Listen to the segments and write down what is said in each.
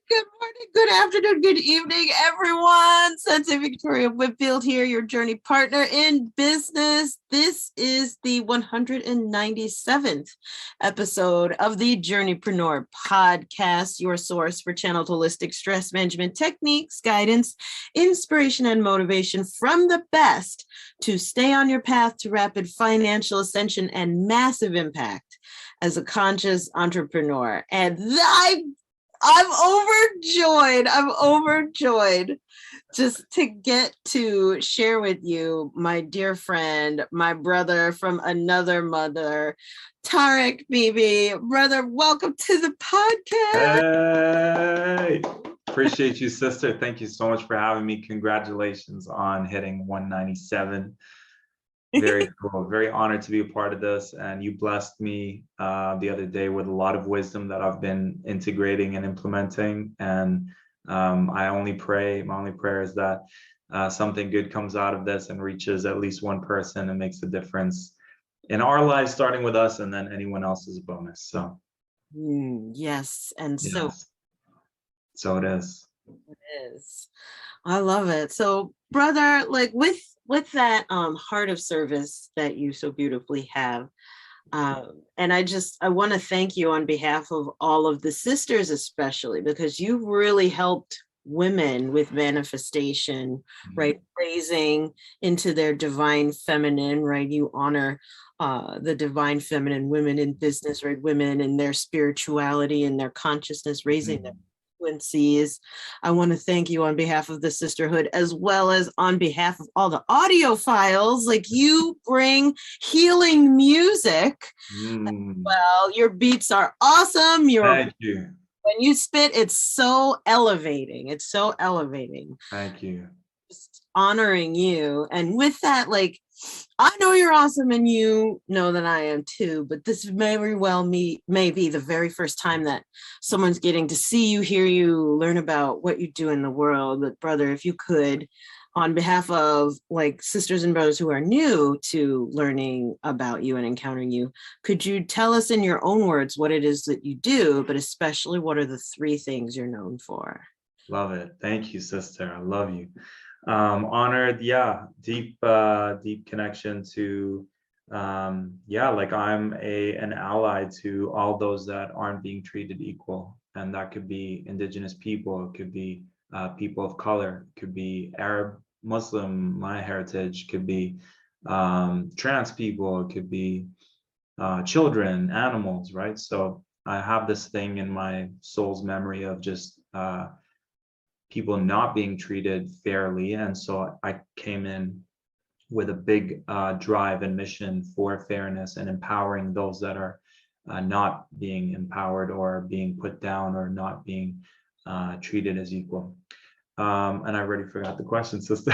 Good morning, good afternoon, good evening, everyone. Sensei Victoria Whitfield here, your journey partner in business. This is the 197th episode of the Journeypreneur Podcast, your source for channeled holistic stress management techniques, guidance, inspiration, and motivation from the best to stay on your path to rapid financial ascension and massive impact as a conscious entrepreneur. And I'm overjoyed. I'm overjoyed just to get to share with you my dear friend, my brother from another mother, Tarek Bibi. Brother, welcome to the podcast. Hey, appreciate you, sister. Thank you so much for having me. Congratulations on hitting 197. Very cool. Very honored to be a part of this. And you blessed me the other day with a lot of wisdom that I've been integrating and implementing. And my only prayer is that something good comes out of this and reaches at least one person and makes a difference in our lives, starting with us, and then anyone else is a bonus. So yes. And yes. So it is. It is. I love it. So, brother, like with that heart of service that you so beautifully have, and I want to thank you on behalf of all of the sisters, especially because you've really helped women with manifestation, right? Raising into their divine feminine, right? You honor the divine feminine women in business, right? Women and their spirituality and their consciousness, raising them. Frequencies. I want to thank you on behalf of the sisterhood, as well as on behalf of all the audiophiles. Like, you bring healing music. Well, your beats are awesome. Thank you. When you spit, it's so elevating. It's so elevating. Thank you. Just honoring you. And with that, like, I know you're awesome and you know that I am too, but this may very well may be the very first time that someone's getting to see you, hear you, learn about what you do in the world. But brother, if you could, on behalf of like sisters and brothers who are new to learning about you and encountering you, could you tell us in your own words what it is that you do, but especially what are the three things you're known for? Love it. Thank you, sister. I love you. Honored, deep connection to like I'm an ally to all those that aren't being treated equal, and that could be indigenous people, it could be people of color, it could be Arab, Muslim, my heritage, could be trans people, it could be children, animals, right? So I have this thing in my soul's memory of just people not being treated fairly. And so I came in with a big drive and mission for fairness and empowering those that are not being empowered or being put down or not being treated as equal. And I already forgot the question, sister.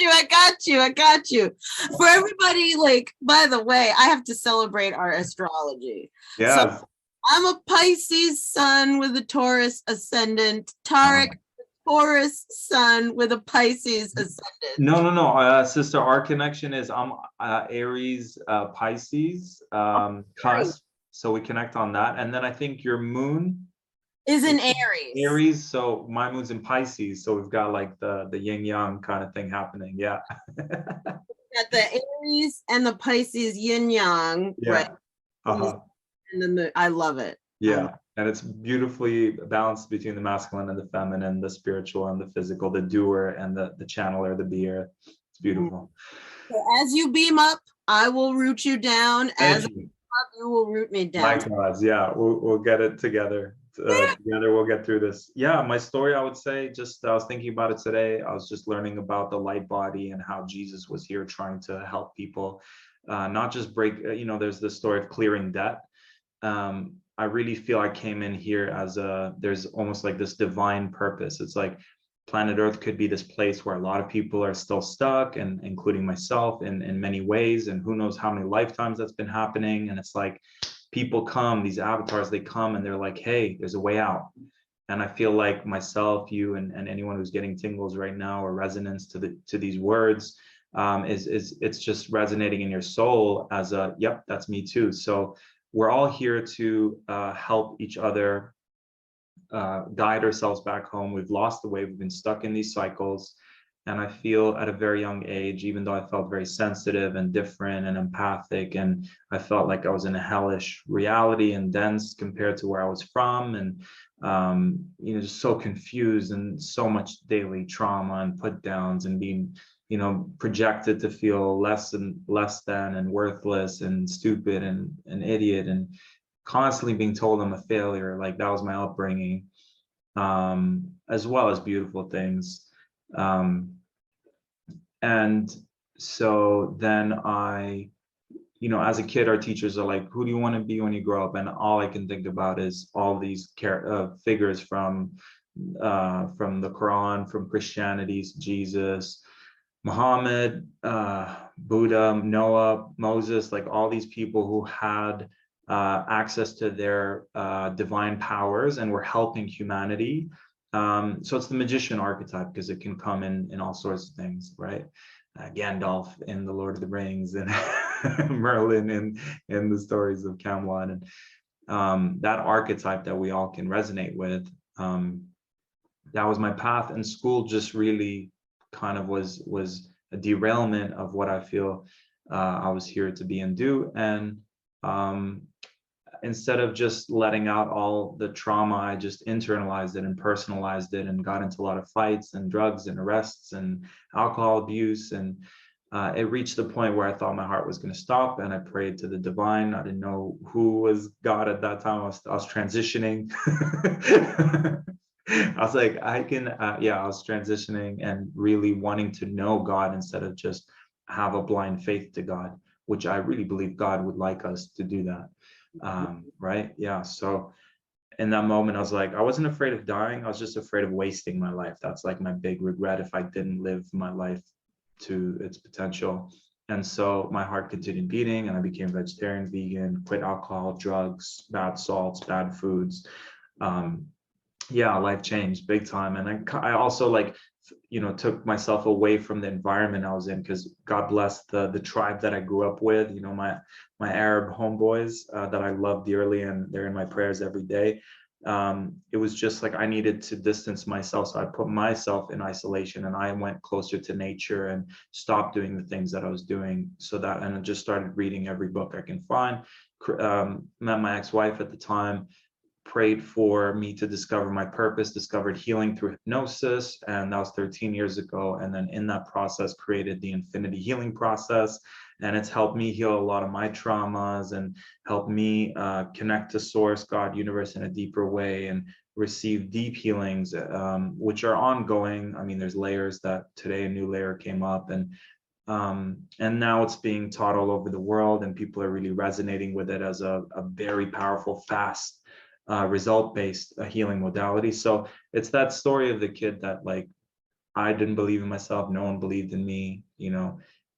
I got you. For everybody, like, by the way, I have to celebrate our astrology. Yes. So I'm a Pisces sun with a Taurus ascendant. Tarek, Taurus sun with a Pisces ascendant. No, sister. Our connection is I'm Aries, Pisces, cusp. So we connect on that, and then I think your moon is in Aries. Aries. So my moon's in Pisces. So we've got like the yin yang kind of thing happening. Yeah. Got the Aries and the Pisces yin yang. Yeah. Right. And then I love it. Yeah. And it's beautifully balanced between the masculine and the feminine, the spiritual and the physical, the doer and the channeler, the beer. It's beautiful. So as you beam up, I will root you down. As I beam up, you will root me down. Likewise, yeah. We'll get it together. Together we'll get through this. Yeah, my story, I would say, I was thinking about it today. I was just learning about the light body and how Jesus was here trying to help people, not just break, there's the story of clearing debt. I really feel I came in here as there's almost like this divine purpose. It's like planet Earth could be this place where a lot of people are still stuck, and including myself in many ways, and who knows how many lifetimes that's been happening. And it's like people come, these avatars, they come and they're like, hey, there's a way out. And I feel like myself, you, and anyone who's getting tingles right now or resonance to these words, it's just resonating in your soul as a, yep, that's me too. So we're all here to help each other guide ourselves back home. We've lost the way. We've been stuck in these cycles. And I feel at a very young age, even though I felt very sensitive and different and empathic, and I felt like I was in a hellish reality and dense compared to where I was from, and just so confused and so much daily trauma and put downs and being, projected to feel less than and worthless and stupid and an idiot and constantly being told I'm a failure. Like that was my upbringing, as well as beautiful things. And so then as a kid, our teachers are like, who do you want to be when you grow up? And all I can think about is all these figures from the Quran, from Christianity, Jesus, Muhammad, Buddha, Noah, Moses, like all these people who had access to their divine powers and were helping humanity. So it's the magician archetype because it can come in all sorts of things, right? Gandalf in the Lord of the Rings and Merlin in the stories of Camelot, and that archetype that we all can resonate with. That was my path, and school just really kind of was a derailment of what I feel I was here to be and do. And instead of just letting out all the trauma, I just internalized it and personalized it and got into a lot of fights and drugs and arrests and alcohol abuse. And it reached the point where I thought my heart was going to stop, and I prayed to the divine. I didn't know who was God at that time. I was transitioning. I was like, I was transitioning and really wanting to know God instead of just have a blind faith to God, which I really believe God would like us to do that. Right? Yeah. So in that moment, I was like, I wasn't afraid of dying. I was just afraid of wasting my life. That's like my big regret if I didn't live my life to its potential. And so my heart continued beating, and I became vegetarian, vegan, quit alcohol, drugs, bad salts, bad foods. Life changed big time. And I also took myself away from the environment I was in, because God bless the tribe that I grew up with, my Arab homeboys that I love dearly, and they're in my prayers every day. It was just like I needed to distance myself. So I put myself in isolation, and I went closer to nature and stopped doing the things that I was doing, and I just started reading every book I can find. Met my ex-wife at the time, prayed for me to discover my purpose, discovered healing through hypnosis, and that was 13 years ago. And then in that process, created the Infinity Healing Process, and it's helped me heal a lot of my traumas and helped me connect to Source, God, Universe in a deeper way, and receive deep healings, which are ongoing. I mean, there's layers that today a new layer came up, and now it's being taught all over the world, and people are really resonating with it as a very powerful, fast, result-based healing modality. So it's that story of the kid that I didn't believe in myself, no one believed in me,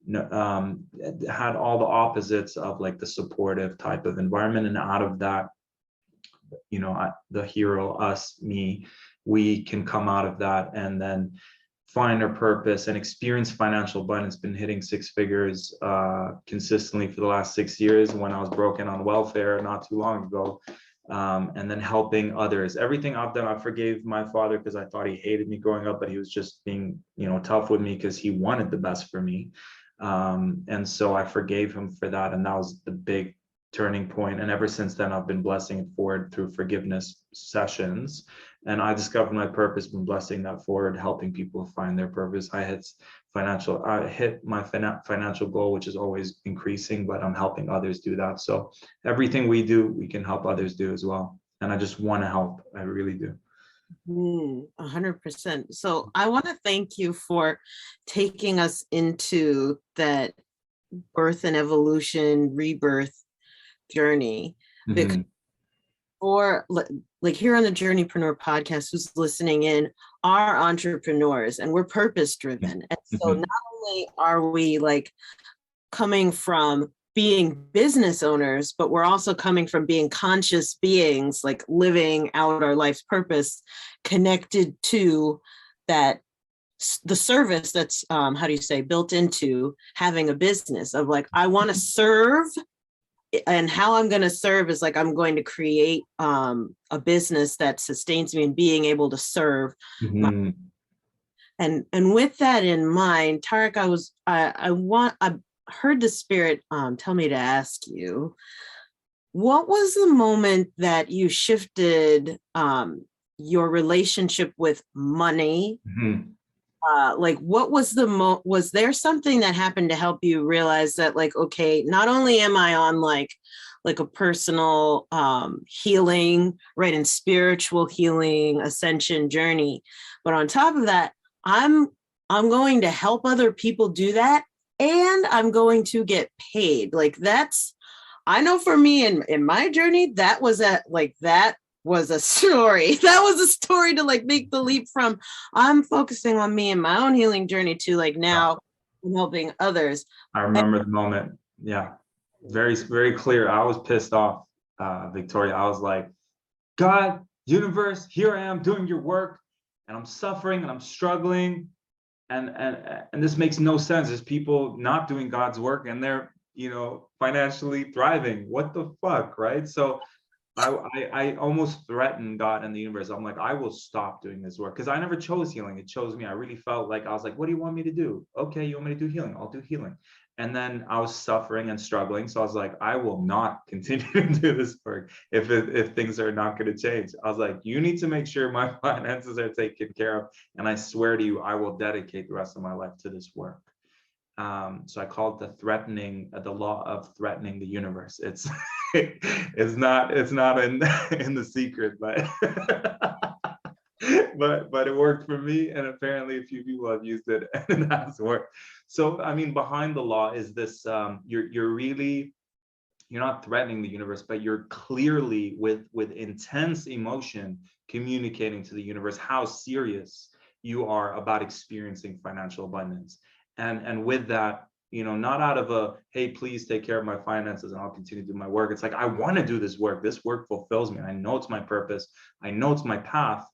had all the opposites of the supportive type of environment. And out of that, the hero, us, me, we can come out of that and then find our purpose and experience financial abundance. Been hitting six figures consistently for the last 6 years, when I was broken on welfare not too long ago. And then helping others. Everything I've done, I forgave my father because I thought he hated me growing up, but he was just being, tough with me because he wanted the best for me. And so I forgave him for that. And that was the big turning point. And ever since then, I've been blessing it forward through forgiveness sessions. And I discovered my purpose, been blessing that forward, helping people find their purpose. I hit my financial goal, which is always increasing, but I'm helping others do that. So everything we do, we can help others do as well. And I just want to help. I really do. 100%. So I want to thank you for taking us into that birth and evolution, rebirth journey. Because for here on the Journeypreneur Podcast, who's listening in are entrepreneurs, and we're purpose driven. And so not only are we coming from being business owners, but we're also coming from being conscious beings, living out our life's purpose, connected to that, the service that's built into having a business of I want to serve and how I'm going to serve is like, I'm going to create a business that sustains me and being able to serve. Mm-hmm. And with that in mind, Tarek, I heard the spirit tell me to ask you, what was the moment that you shifted your relationship with money? Mm-hmm. Like, what was was there something that happened to help you realize that, like, okay, not only am I on like a personal healing, right, and spiritual healing ascension journey, but on top of that, I'm going to help other people do that, and I'm going to get paid. Like, that's, I know for me in my journey, that was a story. That was a story to like make the leap from I'm focusing on me and my own healing journey to like now I'm helping others. I remember the moment. Yeah, very, very clear. I was pissed off, Victoria. I was like, God, universe, here I am doing your work, and I'm suffering and I'm struggling, and this makes no sense. There's people not doing God's work and they're, financially thriving. What the fuck, right? So I almost threatened God and the universe. I'm like, I will stop doing this work, because I never chose healing. It chose me. I really felt like, I was like, what do you want me to do? Okay, you want me to do healing? I'll do healing. And then I was suffering and struggling. So I was like, I will not continue to do this work if things are not going to change. I was like, you need to make sure my finances are taken care of. And I swear to you, I will dedicate the rest of my life to this work. So I call it the law of threatening the universe. It's it's not in the secret, but but it worked for me, and apparently a few people have used it and it has worked. So I mean, behind the law is this: you're not threatening the universe, but you're clearly with intense emotion communicating to the universe how serious you are about experiencing financial abundance. And with that, not out of a, hey, please take care of my finances and I'll continue to do my work. It's like, I want to do this work. This work fulfills me. I know it's my purpose. I know it's my path.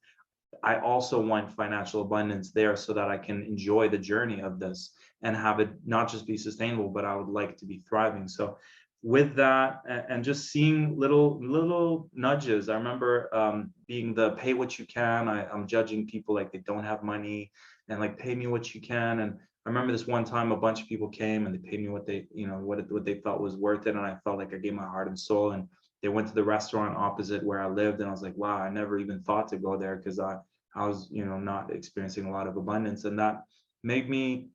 I also want financial abundance there so that I can enjoy the journey of this and have it not just be sustainable, but I would like to be thriving. So with that, and just seeing little nudges. I remember being the pay what you can. I'm judging people like they don't have money, and like, pay me what you can. And I remember this one time a bunch of people came and they paid me what they, what they felt was worth it. And I felt like I gave my heart and soul. And they went to the restaurant opposite where I lived. And I was like, wow, I never even thought to go there, because I was, not experiencing a lot of abundance. And that made me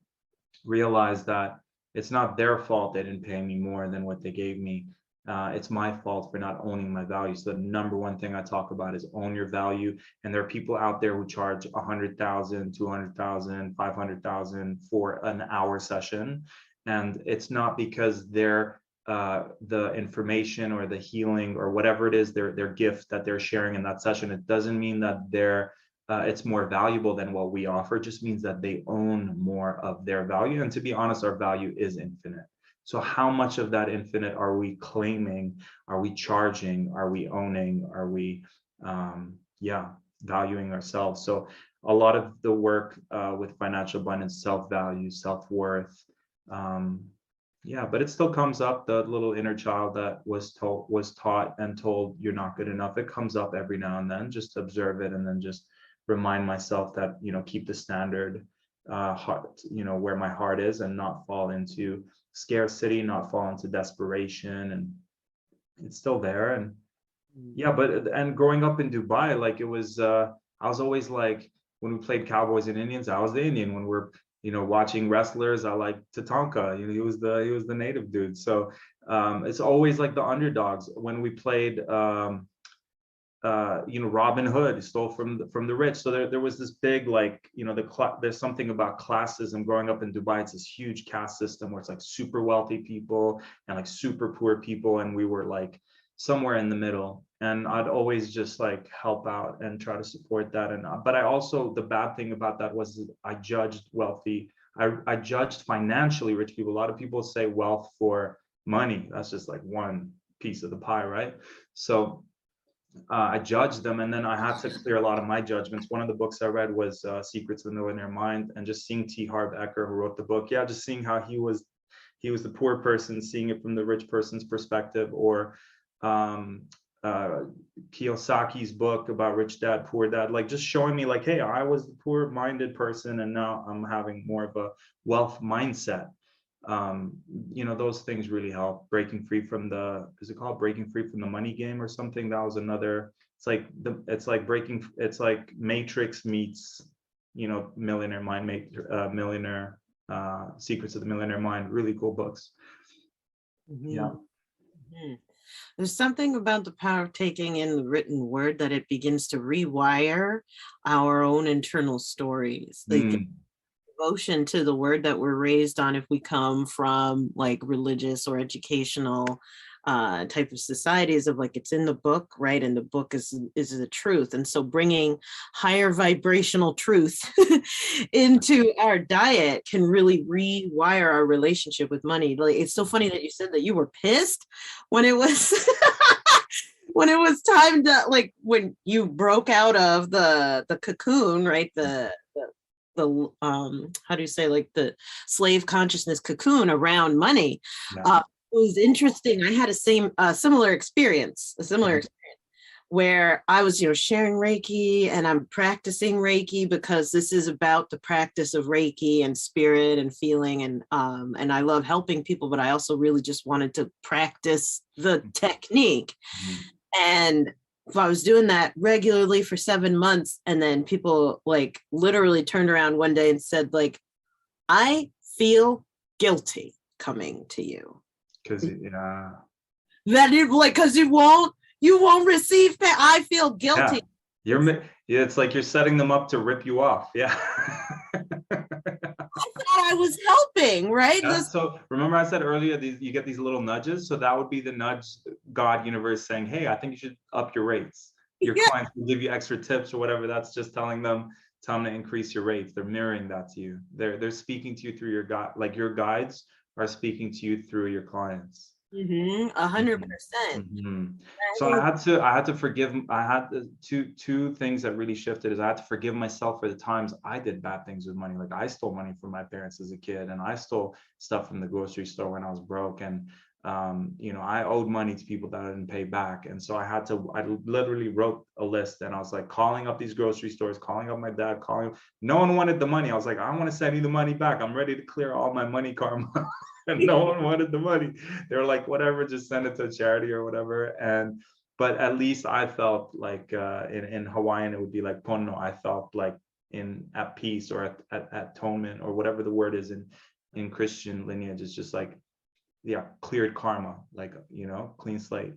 realize that it's not their fault they didn't pay me more than what they gave me. It's my fault for not owning my value. So the number one thing I talk about is own your value. And there are people out there who charge 100,000, 200,000, 500,000 for an hour session. And it's not because they're the information or the healing or whatever it is, their gift that they're sharing in that session. It doesn't mean that it's more valuable than what we offer. It just means that they own more of their value. And to be honest, our value is infinite. So how much of that infinite are we claiming? Are we charging? Are we owning? Are we, valuing ourselves? So a lot of the work with financial abundance, self-value, self-worth, but it still comes up. The little inner child that was taught and told you're not good enough. It comes up every now and then. Just observe it, and then just remind myself that, keep the standard heart, where my heart is, and not fall into scarcity, not fall into desperation. And it's still there. And and growing up in Dubai, like, it was I was always like, when we played Cowboys and Indians, I was the Indian. When we're watching wrestlers, I like Tatanka. He was the native dude. So it's always like the underdogs. When we played Robin Hood stole from the rich. So there was this big, like, there's something about classism growing up in Dubai. It's this huge caste system where it's like super wealthy people and like super poor people, and we were like somewhere in the middle. And I'd always just like help out and try to support that. And but I also, the bad thing about that was I judged wealthy. I judged financially rich people. A lot of people say wealth for money. That's just like one piece of the pie, right? So I judged them, and then I had to clear a lot of my judgments. One of the books I read was Secrets of the Millionaire Mind, and just seeing T. Harv Eker, who wrote the book, just seeing how he was he was the poor person seeing it from the rich person's perspective, or Kiyosaki's book about Rich Dad, Poor Dad, like just showing me like, hey, I was the poor-minded person and now I'm having more of a wealth mindset. Those things really help. Breaking free from the, is it called Breaking Free from the Money Game or something? That was another, it's like Matrix meets, Millionaire Mind, Millionaire, Secrets of the Millionaire Mind, really cool books. Yeah. Mm-hmm. There's something about the power of taking in the written word that it begins to rewire our own internal stories. Like devotion to the word that we're raised on, if we come from like religious or educational type of societies, of like, it's in the book, right? And the book is the truth. And so bringing higher vibrational truth into our diet can really rewire our relationship with money. Like, it's so funny that you said that you were pissed when it was when it was time to, like, when you broke out of the cocoon, right? The how do you say, like, the slave consciousness cocoon around money. Yeah. It was interesting. I had a similar experience, where I was, sharing Reiki, and I'm practicing Reiki because this is about the practice of Reiki and spirit and feeling. And I love helping people, but I also really just wanted to practice the technique. And I was doing that regularly for 7 months. And then people like literally turned around one day and said, like, I feel guilty coming to you. Because That it, like, because you won't receive pay. I feel guilty. Yeah. It's like you're setting them up to rip you off. Yeah. I thought I was helping, right? Yeah, so remember I said earlier, you get these little nudges. So that would be the nudge, God universe saying, hey, I think you should up your rates. Your clients will give you extra tips or whatever. That's just telling them to increase your rates. They're mirroring that to you. They're speaking to you through your guide, like your guides are speaking to you through your clients. 100%. So I had to forgive. I had two things that really shifted. Is I had to forgive myself for the times I did bad things with money. Like I stole money from my parents as a kid, and I stole stuff from the grocery store when I was broke. And I owed money to people that I didn't pay back. And so I literally wrote a list, and I was like calling up these grocery stores, calling up my dad, no one wanted the money. I was like, I want to send you the money back. I'm ready to clear all my money karma. And no one wanted the money. They were like, whatever, just send it to a charity or whatever. But at least I felt like in Hawaiian, it would be like pono. I felt like at peace, or at atonement, or whatever the word is in Christian lineage. It's just like, cleared karma, like, clean slate.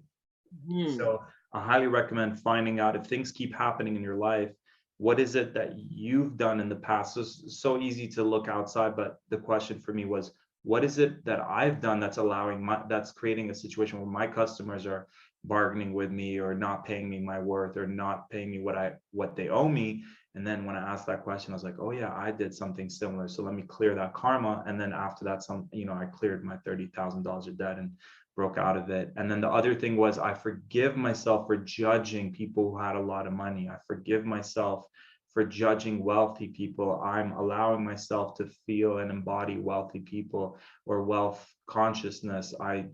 So I highly recommend finding out if things keep happening in your life, what is it that you've done in the past? So it's so easy to look outside, but the question for me was, what is it that I've done that's creating a situation where my customers are bargaining with me, or not paying me my worth, or not paying me what they owe me? And then when I asked that question, I was like, oh yeah, I did something similar. So let me clear that karma. And then after that, I cleared my $30,000 of debt and broke out of it. And then the other thing was, I forgive myself for judging people who had a lot of money. I forgive myself for judging wealthy people. I'm allowing myself to feel and embody wealthy people or wealth consciousness. I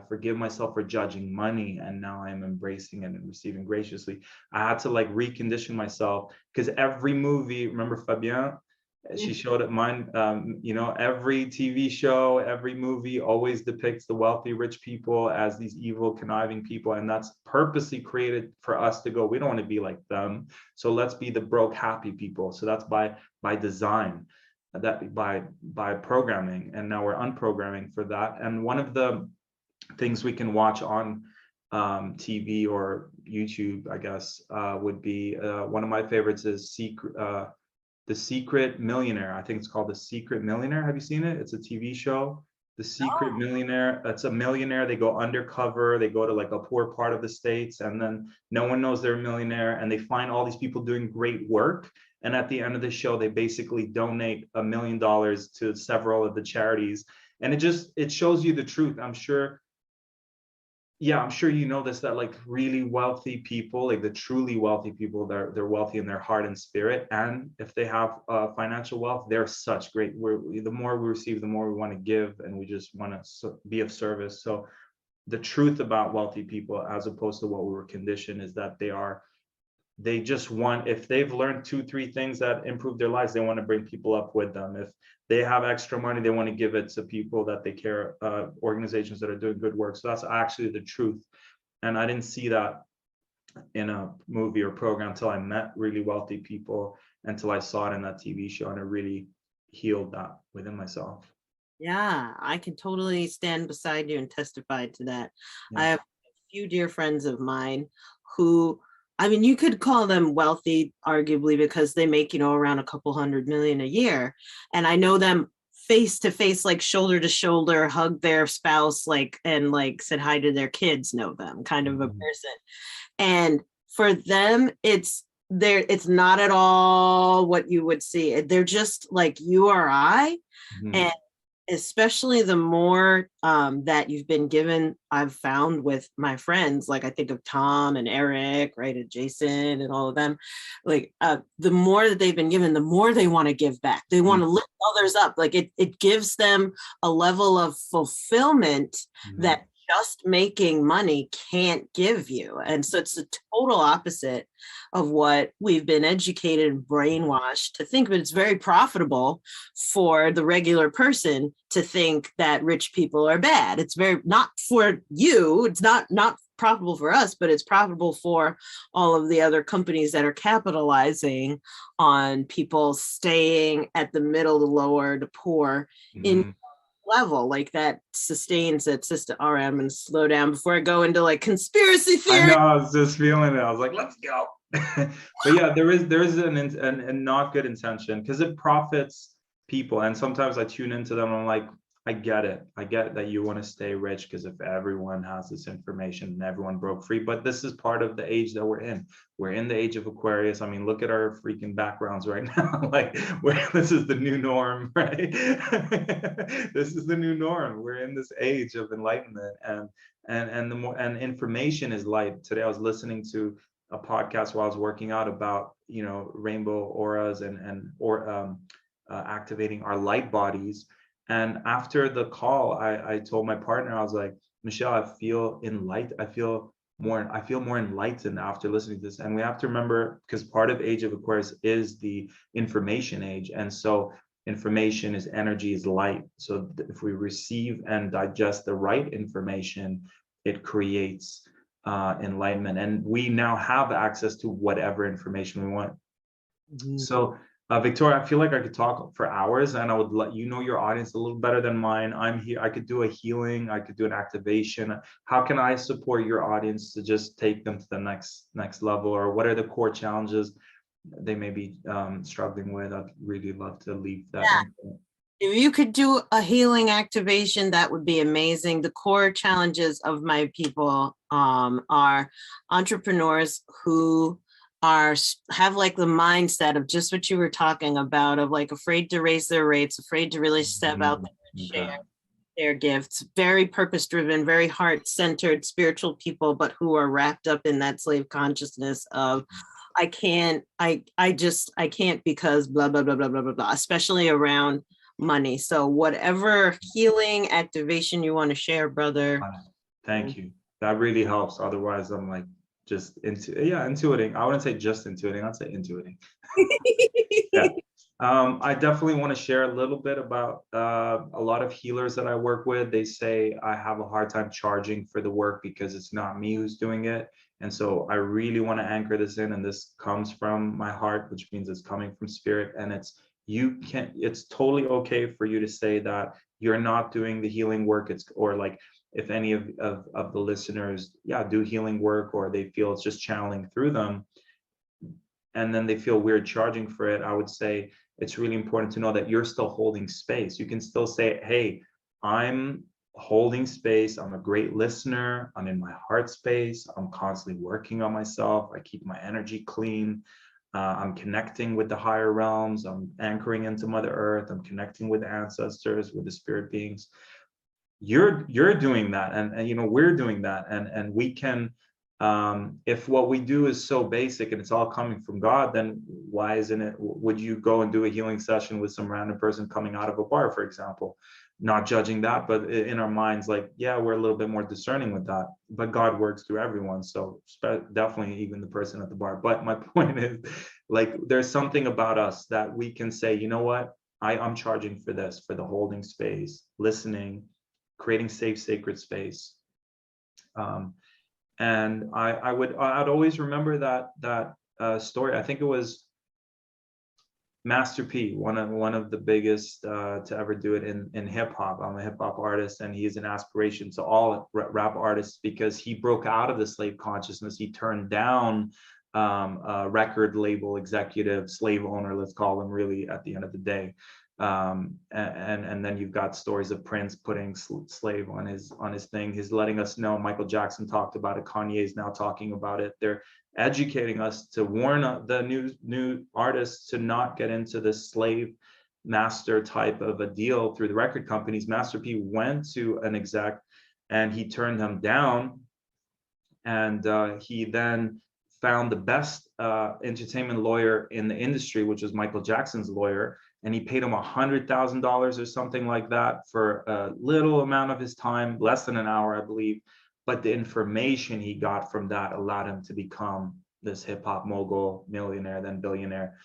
forgive myself for judging money, and now I'm embracing it and receiving graciously. I had to like recondition myself, because every movie, remember Fabienne? She showed it mine, every TV show, every movie always depicts the wealthy, rich people as these evil, conniving people. And that's purposely created for us to go, we don't want to be like them. So let's be the broke, happy people. So that's by design, that by programming. And now we're unprogramming for that. And one of the things we can watch on TV or YouTube, I guess, would be one of my favorites is The Secret Millionaire. I think it's called The Secret Millionaire. Have you seen it? It's a TV show. The Secret Millionaire. That's a millionaire. They go undercover. They go to like a poor part of the States, and then no one knows they're a millionaire, and they find all these people doing great work. And at the end of the show, they basically donate $1 million to several of the charities. And it shows you the truth. I'm sure yeah, I'm sure you know this, that like really wealthy people, like the truly wealthy people, they're wealthy in their heart and spirit. And if they have financial wealth, they're such great. The more we receive, the more we want to give, and we just want to be of service. So the truth about wealthy people, as opposed to what we were conditioned, is that they just want, if they've learned 2 3 things that improve their lives, they want to bring people up with them. If they have extra money, they want to give it to people that they care, organizations that are doing good work. So that's actually the truth. And I didn't see that in a movie or program until I met really wealthy people, until I saw it in that TV show, and it really healed that within myself. Yeah, I can totally stand beside you and testify to that. I Yeah. have a few dear friends of mine who, I mean, you could call them wealthy, arguably, because they make, around a couple hundred million a year. And I know them face to face, like shoulder to shoulder, hug their spouse, like, and like said hi to their kids, know them, kind of a Mhm. person. And for them, it's not at all what you would see. They're just like you or I. Mhm. And especially the more that you've been given, I've found with my friends, like I think of Tom and Eric, right, and Jason and all of them, like the more that they've been given, the more they want to give back. They want to lift others up. Like it gives them a level of fulfillment Mhm. that just making money can't give you. And so it's the total opposite of what we've been educated and brainwashed to think, but it's very profitable for the regular person to think that rich people are bad. It's very not for you. It's not profitable for us, but it's profitable for all of the other companies that are capitalizing on people staying at the middle, the lower, the poor in Mhm. level. Like that sustains that system. All right, I'm going to slow down before I go into like conspiracy I theory. know, I was just feeling it. I was like, let's go. But yeah, there's an not good intention, because it profits people. And sometimes I tune into them and I'm like, I get it. I get that you want to stay rich, because if everyone has this information and everyone broke free, but this is part of the age that we're in. We're in the age of Aquarius. I mean, look at our freaking backgrounds right now. Like, this is the new norm, right? This is the new norm. We're in this age of enlightenment, and the more, and information is light. Today I was listening to a podcast while I was working out about rainbow auras and activating our light bodies. And after the call, I told my partner, I was like, Michelle, I feel more enlightened after listening to this. And we have to remember, because part of age of Aquarius is the information age, and so information is energy, is light. So if we receive and digest the right information, it creates enlightenment, and we now have access to whatever information we want. Mhm. So Victoria, I feel like I could talk for hours, and I would let your audience a little better than mine. I'm here, I could do a healing, I could do an activation. How can I support your audience to just take them to the next level? Or what are the core challenges they may be struggling with? I'd really love to leave that input. If you could do a healing activation, that would be amazing. The core challenges of my people are entrepreneurs who have like the mindset of just what you were talking about, of like afraid to raise their rates, afraid to really step out Mhm. there and Okay. share their gifts. Very purpose driven, very heart centered, spiritual people, but who are wrapped up in that slave consciousness of I can't, I can't because blah, blah, blah, blah, blah, blah, blah, especially around money. So whatever healing activation you want to share, brother. Thank you. That really helps. Otherwise, I'm like just intuiting. I wouldn't say just intuiting. I'd say intuiting. Yeah. I definitely want to share a little bit about a lot of healers that I work with. They say I have a hard time charging for the work because it's not me who's doing it. And so I really want to anchor this in, and this comes from my heart, which means it's coming from spirit. And it's totally okay for you to say that you're not doing the healing work. Or like, if any of the listeners, do healing work, or they feel it's just channeling through them, and then they feel weird charging for it, I would say it's really important to know that you're still holding space. You can still say, hey, I'm holding space. I'm a great listener. I'm in my heart space. I'm constantly working on myself. I keep my energy clean. I'm connecting with the higher realms. I'm anchoring into Mother Earth. I'm connecting with ancestors, with the spirit beings. you're doing that, and you know, we're doing that, and we can, if what we do is so basic and it's all coming from God, then why isn't it, would you go and do a healing session with some random person coming out of a bar, for example? Not judging that, but in our minds, like, yeah, we're a little bit more discerning with that, but God works through everyone, so definitely even the person at the bar. But my point is, like, there's something about us that we can say, you know what, I'm charging for this, for the holding space, listening, creating safe, sacred space. And I'd always remember that story. I think it was Master P, one of the biggest to ever do it in hip hop. I'm a hip hop artist, and he's an aspiration to all rap artists, because he broke out of the slave consciousness. He turned down a record label executive, slave owner, let's call him, really, at the end of the day. And then you've got stories of Prince putting slave on his thing. He's letting us know. Michael Jackson talked about it. Kanye is now talking about it. They're educating us to warn the new artists to not get into this slave master type of a deal through the record companies. Master P went to an exec and he turned them down, and he then found the best entertainment lawyer in the industry, which was Michael Jackson's lawyer, and he paid him $100,000 or something like that for a little amount of his time, less than an hour, I believe. But the information he got from that allowed him to become this hip hop mogul, millionaire, then billionaire.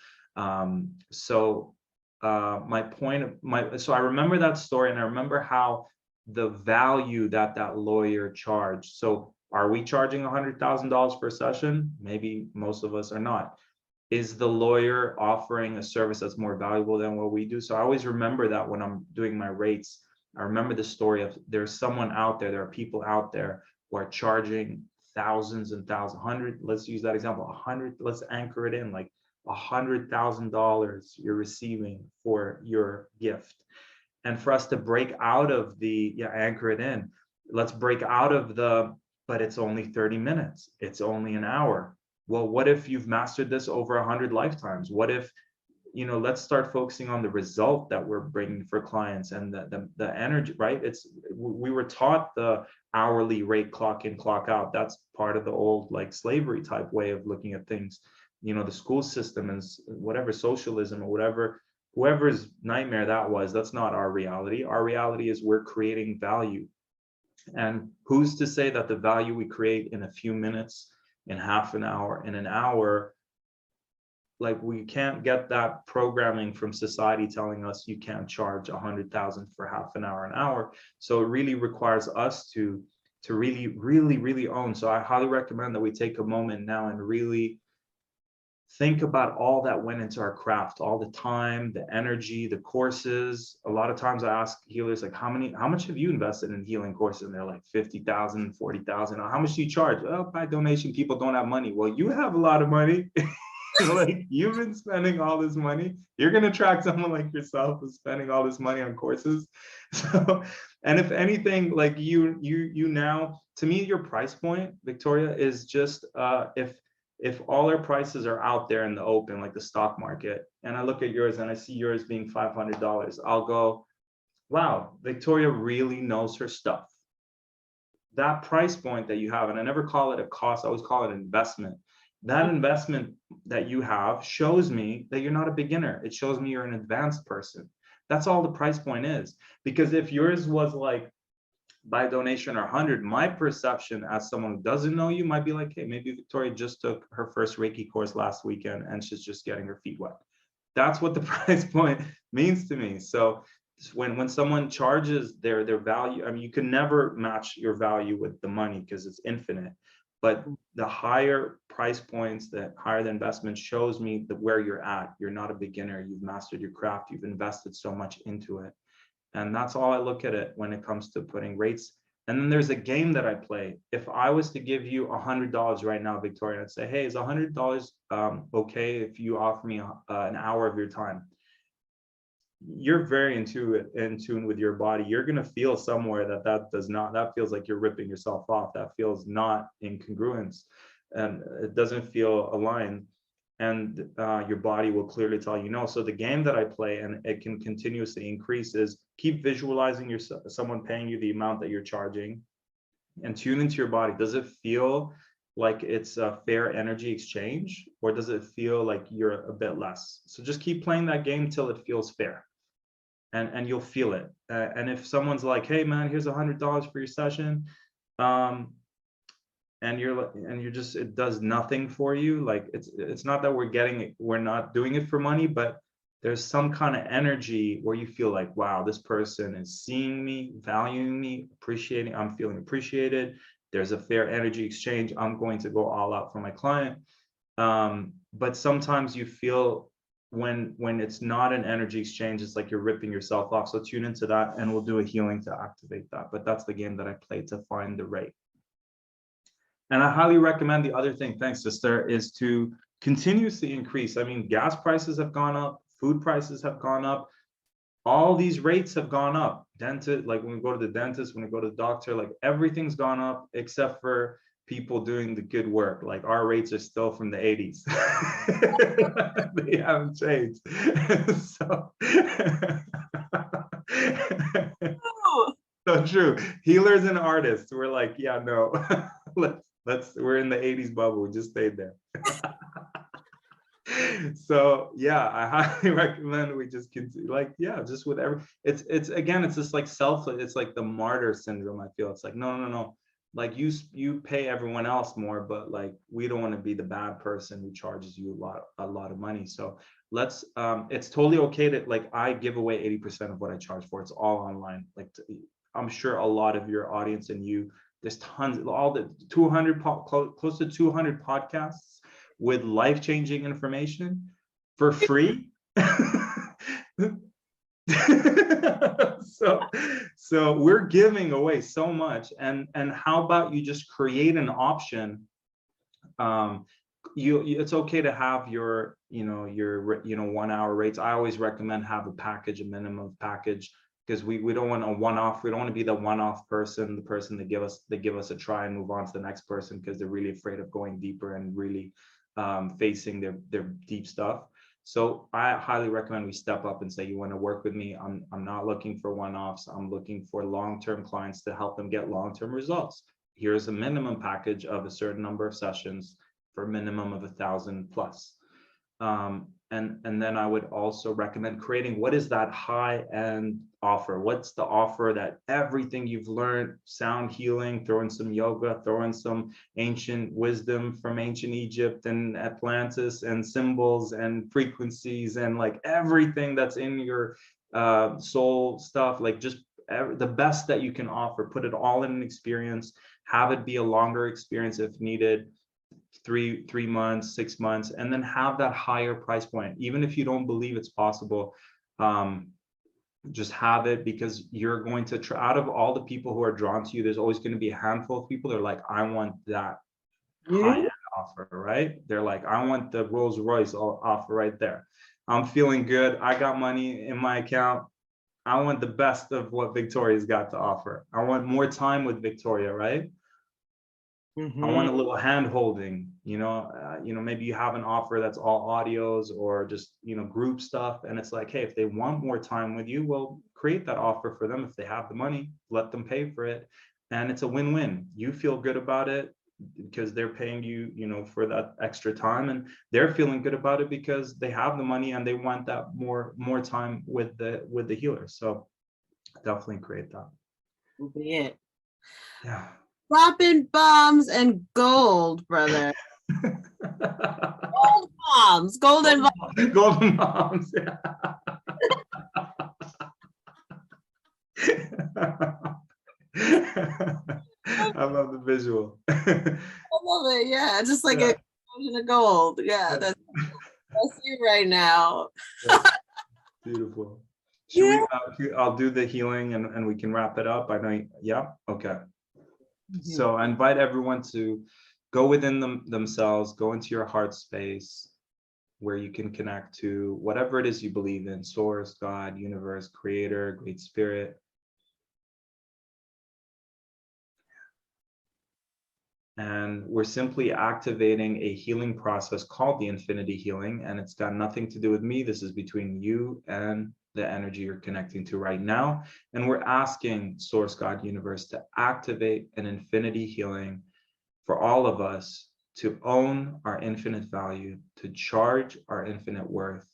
So I remember that story, and I remember how the value that lawyer charged. So are we charging $100,000 per session? Maybe most of us are not. Is the lawyer offering a service that's more valuable than what we do? So I always remember that when I'm doing my rates. I remember the story of, there's someone out there, there are people out there who are charging thousands and thousands, let's use that example, 100, let's anchor it in, like $100,000 you're receiving for your gift. And for us to break out of anchor it in, let's break out of but it's only 30 minutes, it's only an hour. Well, what if you've mastered this over 100 lifetimes? What if, let's start focusing on the result that we're bringing for clients, and the energy, right? We were taught the hourly rate, clock in, clock out. That's part of the old, like, slavery type way of looking at things. The school system and whatever, socialism or whatever, whoever's nightmare that was, that's not our reality. Our reality is we're creating value. And who's to say that the value we create in a few minutes, in half an hour, in an hour, like, we can't get that programming from society telling us you can't charge 100,000 for half an hour, an hour. So it really requires us to really, really, really own. So I highly recommend that we take a moment now and really think about all that went into our craft, all the time, the energy, the courses. A lot of times I ask healers, like, how much have you invested in healing courses? And they're like 50,000, 40,000. How much do you charge? Well, by donation, people don't have money. Well, you have a lot of money. Like, you've been spending all this money. You're going to attract someone like yourself who's spending all this money on courses. So, and if anything, like, you now, to me, your price point, Victoria, is just if all our prices are out there in the open, like the stock market, and I look at yours and I see yours being $500, I'll go, wow, Victoria really knows her stuff. That price point that you have, and I never call it a cost, I always call it an investment. That investment that you have shows me that you're not a beginner. It shows me you're an advanced person. That's all the price point is. Because if yours was like, by donation or 100, my perception as someone who doesn't know you might be like, hey, maybe Victoria just took her first Reiki course last weekend and she's just getting her feet wet. That's what the price point means to me. So when someone charges their value, I mean, you can never match your value with the money because it's infinite. But the higher price points, the higher the investment, shows me that where you're at. You're not a beginner. You've mastered your craft. You've invested so much into it. And that's all I look at it when it comes to putting rates. And then there's a game that I play. If I was to give you $100 right now, Victoria, I'd say, hey, is $100 okay if you offer me an hour of your time? You're very in tune with your body. You're going to feel somewhere that feels like you're ripping yourself off. That feels not in congruence, and it doesn't feel aligned. and your body will clearly tell you no. So the game that I play, and it can continuously increase, is keep visualizing someone paying you the amount that you're charging, and tune into your body. Does it feel like it's a fair energy exchange, or does it feel like you're a bit less? So just keep playing that game till it feels fair, and you'll feel it. And if someone's like, hey man, here's $100 for your session, and you're just, it does nothing for you, like it's not that we're not doing it for money, but there's some kind of energy where you feel like, wow, this person is seeing me, valuing me, appreciating, I'm feeling appreciated, there's a fair energy exchange, I'm going to go all out for my client. But sometimes you feel when it's not an energy exchange, it's like you're ripping yourself off. So tune into that, and we'll do a healing to activate that. But that's the game that I play to find the rate. And I highly recommend, the other thing, thanks sister, is to continuously increase. I mean, gas prices have gone up, food prices have gone up, all these rates have gone up. Dentist, like when we go to the dentist, when we go to the doctor, like everything's gone up except for people doing the good work. Like our rates are still from the 80s. They haven't changed. So, so true. Healers and artists, we're like, yeah, no, we're in the 80s bubble, we just stayed there. So yeah, I highly recommend we just continue, like, yeah, just with it's again, it's just like it's like the martyr syndrome. I feel it's like, no, like you pay everyone else more, but like we don't want to be the bad person who charges you a lot of money. So let's it's totally okay to, like, I give away 80% of what I charge for. It's all online. Like I'm sure a lot of your audience and there's tons, all the 200 close to 200 podcasts with life-changing information for free. So we're giving away so much, and how about you just create an option? It's okay to have your 1 hour rates. I always recommend have a package, a minimum package, because we don't want a one-off. We don't want to be the one-off person, the person that give us a try and move on to the next person because they're really afraid of going deeper and really facing their deep stuff. So I highly recommend we step up and say, you want to work with me? I'm not looking for one-offs. I'm looking for long-term clients to help them get long-term results. Here's a minimum package of a certain number of sessions for a minimum of 1,000 plus. And then I would also recommend creating, what is that high-end offer? What's the offer that everything you've learned, sound healing, throw in some yoga, throw in some ancient wisdom from ancient Egypt and Atlantis, and symbols and frequencies, and like everything that's in your soul stuff, like just the best that you can offer, put it all in an experience, have it be a longer experience if needed, 3 months, 6 months, and then have that higher price point. Even if you don't believe it's possible, just have it, because you're going to try. Out of all the people who are drawn to you, there's always going to be a handful of people that are like, I want that high-end offer, right? They're like, I want the Rolls Royce offer right there. I'm feeling good. I got money in my account. I want the best of what Victoria's got to offer. I want more time with Victoria, right? I want a little hand holding, maybe you have an offer that's all audios or just, group stuff. And it's like, hey, if they want more time with you, well, create that offer for them. If they have the money, let them pay for it. And it's a win-win. You feel good about it because they're paying you, for that extra time, and they're feeling good about it because they have the money and they want that more time with the healer. So definitely create that. Yeah. Dropping bombs and gold, brother. Gold bombs, golden bombs. Golden bombs. Yeah. I love the visual. I love it. Yeah, just like a explosion of gold. Yeah, that's you right now. Yeah. Beautiful. I'll do the healing and we can wrap it up. I know. Yeah. Okay. So I invite everyone to go within themselves, go into your heart space where you can connect to whatever it is you believe in: source, God, universe, creator, great spirit. And we're simply activating a healing process called the infinity healing. And it's got nothing to do with me. This is between you and the energy you're connecting to right now. And we're asking Source, God, Universe to activate an infinity healing for all of us, to own our infinite value, to charge our infinite worth,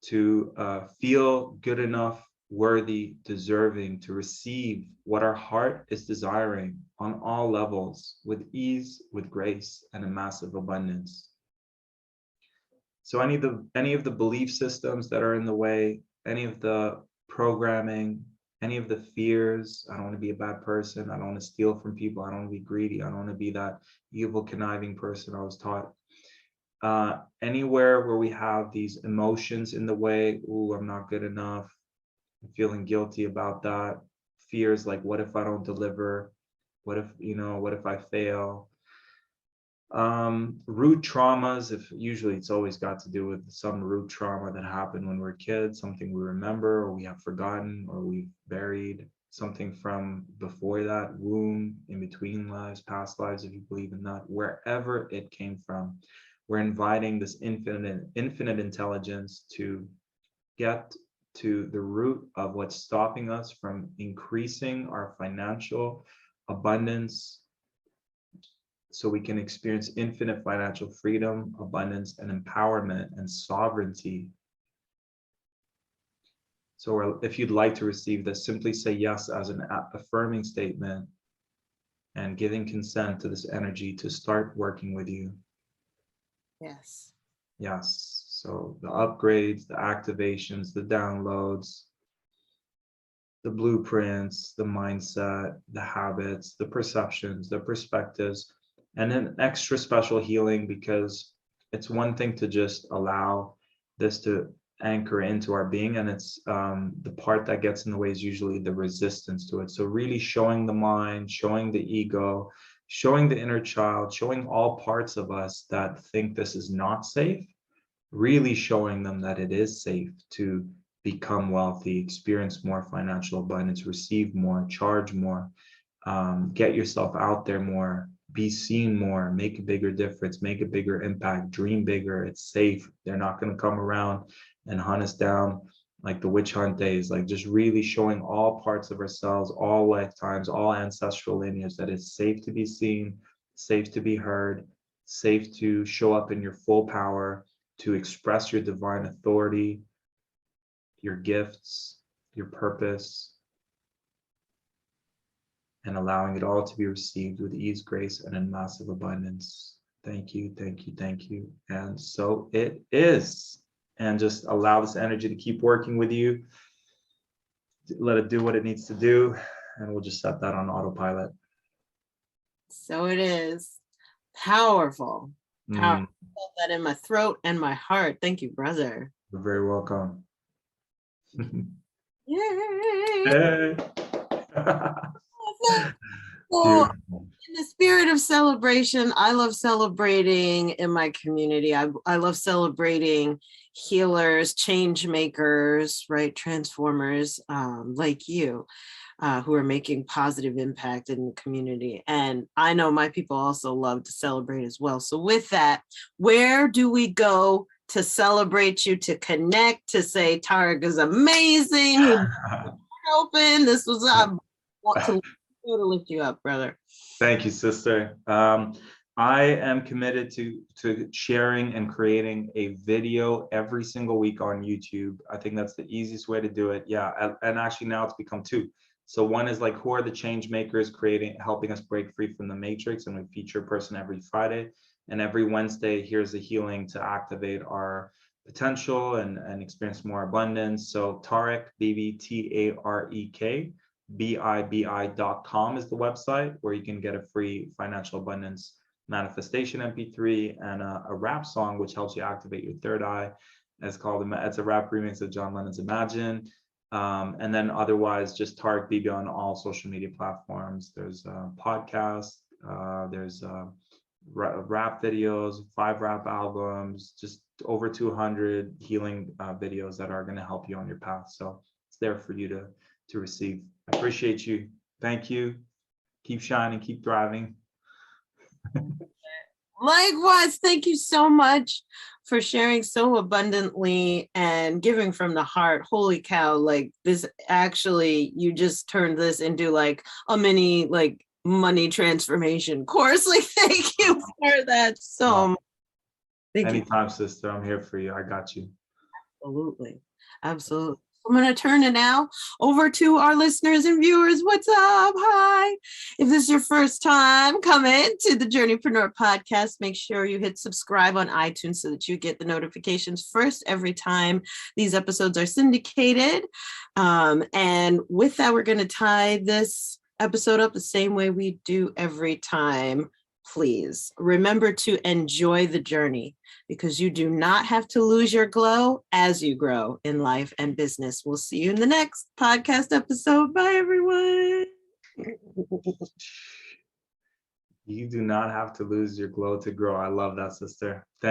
to feel good enough, worthy, deserving to receive what our heart is desiring on all levels, with ease, with grace, and a massive abundance. So any of the belief systems that are in the way, any of the programming, any of the fears, I don't want to be a bad person, I don't want to steal from people, I don't want to be greedy, I don't want to be that evil, conniving person I was taught. Anywhere where we have these emotions in the way, ooh, I'm not good enough, I'm feeling guilty about that. Fears like, what if I don't deliver? What if I fail? Root traumas, usually it's always got to do with some root trauma that happened when we're kids, something we remember or we have forgotten or we've buried, something from before that, womb, in between lives, past lives, if you believe in that, wherever it came from. We're inviting this infinite intelligence to get to the root of what's stopping us from increasing our financial abundance, so we can experience infinite financial freedom, abundance, and empowerment and sovereignty. So if you'd like to receive this, simply say yes as an affirming statement and giving consent to this energy to start working with you. Yes. Yes. So the upgrades, the activations, the downloads, the blueprints, the mindset, the habits, the perceptions, the perspectives, and an extra special healing, because it's one thing to just allow this to anchor into our being, and it's the part that gets in the way is usually the resistance to it. So really showing the mind, showing the ego, showing the inner child, showing all parts of us that think this is not safe, really showing them that it is safe to become wealthy, experience more financial abundance, receive more, charge more, get yourself out there more, be seen more, make a bigger difference, make a bigger impact, dream bigger. It's safe. They're not going to come around and hunt us down like the witch hunt days. Like just really showing all parts of ourselves, all lifetimes, all ancestral lineage, that it's safe to be seen, safe to be heard, safe to show up in your full power, to express your divine authority, your gifts, your purpose, and allowing it all to be received with ease, grace, and in massive abundance. Thank you, thank you, thank you. And so it is. And just allow this energy to keep working with you. Let it do what it needs to do. And we'll just set that on autopilot. So it is. Powerful. Powerful. I felt that in my throat and my heart. Thank you, brother. You're very welcome. Yay! Hey. So, in the spirit of celebration, I love celebrating in my community. I love celebrating healers, change makers, right? Transformers like you, who are making positive impact in the community. And I know my people also love to celebrate as well. So with that, where do we go to celebrate you, to connect, to say Tarek is amazing, open, this was, I want to lift you up, brother. Thank you, sister. I am committed to sharing and creating a video every single week on YouTube. I think that's the easiest way to do it. Yeah, and actually now it's become two. So one is like, who are the change makers helping us break free from the matrix, and we feature a person every Friday. And every Wednesday, here's a healing to activate our potential and experience more abundance. So Tarek Bibi, Tarek Bibi.com is the website where you can get a free financial abundance manifestation MP3 and a rap song which helps you activate your third eye. It's a rap remix of John Lennon's Imagine. And then otherwise just Tarek Bibi on all social media platforms. There's a podcast, there's rap videos, 5 rap albums, just over 200 healing videos that are going to help you on your path. So it's there for you to receive. I appreciate you. Thank you. Keep shining, keep thriving. Likewise, thank you so much for sharing so abundantly and giving from the heart. Holy cow, like this actually, you just turned this into like a mini like money transformation course. Like, thank you for that so much. Thank you. Anytime, sister. I'm here for you. I got you. Absolutely. Absolutely. I'm going to turn it now over to our listeners and viewers. What's up? Hi. If this is your first time coming to the Journeypreneur Podcast, make sure you hit subscribe on iTunes so that you get the notifications first every time these episodes are syndicated. And with that, we're going to tie this episode up the same way we do every time. Please remember to enjoy the journey, because you do not have to lose your glow as you grow in life and business. We'll see you in the next podcast episode. Bye, everyone. You do not have to lose your glow to grow. I love that, sister. Thank